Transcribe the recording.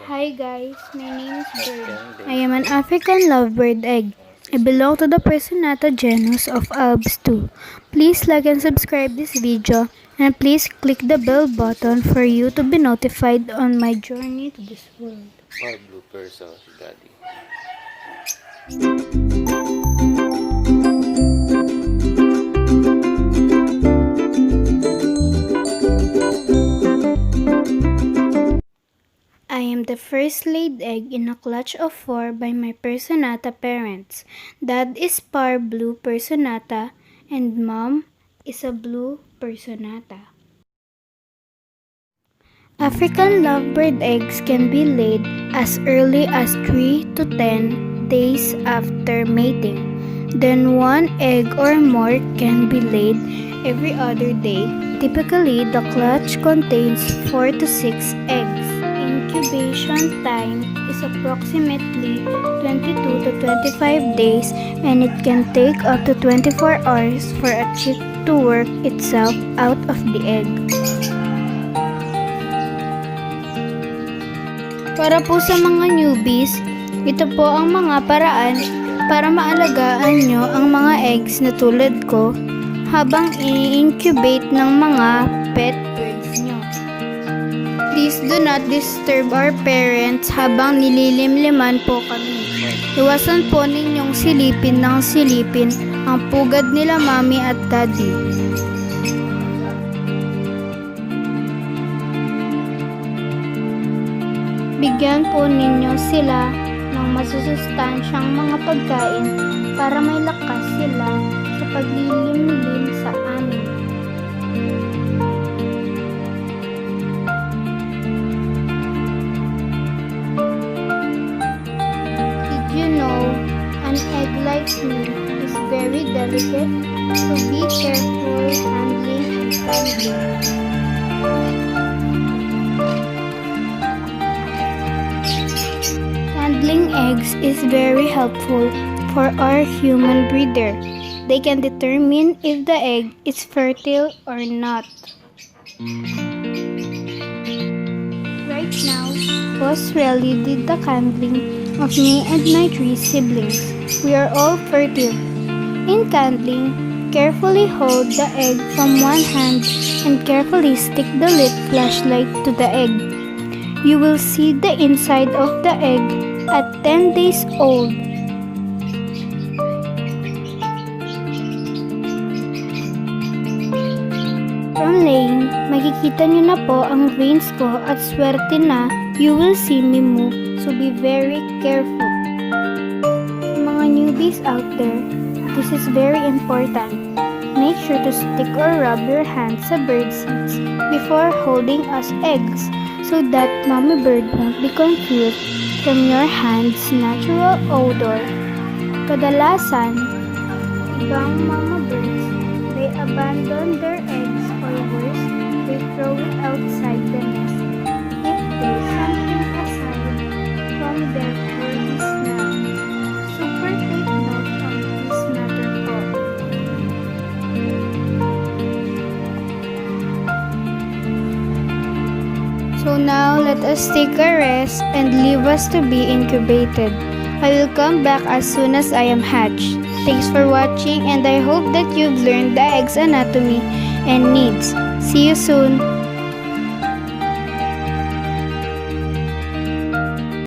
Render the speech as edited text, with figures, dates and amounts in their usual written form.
Hi guys, my name is Bird. I am an African lovebird egg. I belong to the Personata genus of Albs too. Please like and subscribe this video and please click the bell button for you to be notified on my journey to this world. Or blooper sauce, daddy. I am the first laid egg in a clutch of 4 by my Personata parents. Dad is par blue Personata and mom is a blue Personata. African lovebird eggs can be laid as early as 3 to 10 days after mating. Then 1 egg or more can be laid every other day. Typically, the clutch contains 4 to 6 eggs. Incubation time is approximately 22 to 25 days and it can take up to 24 hours for a chick to work itself out of the egg. Para po sa mga newbies, ito po ang mga paraan para maalagaan nyo ang mga eggs na tulad ko habang i-incubate ng mga pet birds nyo. Please do not disturb our parents habang nililimliman po kami. Iwasan po ninyong silipin ng silipin ang pugad nila mami at daddy. Bigyan po ninyo sila ng masusustansyang mga pagkain para may lakas sila sa paglilimlim sa amin. Did you know an egg like me is very delicate, so be careful handling and handling. Handling eggs is very helpful for our human breeder. They can determine if the egg is fertile or not. Right now, Boss Relly did the candling of me and my 3 siblings. We are all fertile. In candling, carefully hold the egg from one hand and carefully stick the lit flashlight to the egg. You will see the inside of the egg at 10 days old. From laying, makikita nyo na po ang veins ko at swerte na you will see me move, so be very careful. Mga newbies out there, this is very important. Make sure to stick or rub your hands sa bird seeds before holding as eggs so that mommy bird won't be confused from your hand's natural odor. Kadalasan, ibang mga birds, they abandon their eggs or worse, they throw it outside the nest if there's something aside from their bird's snack. Super take note on this matter po. So now, let us take a rest and leave us to be incubated. I will come back as soon as I am hatched. Thanks for watching and I hope that you've learned the egg's anatomy and needs. See you soon!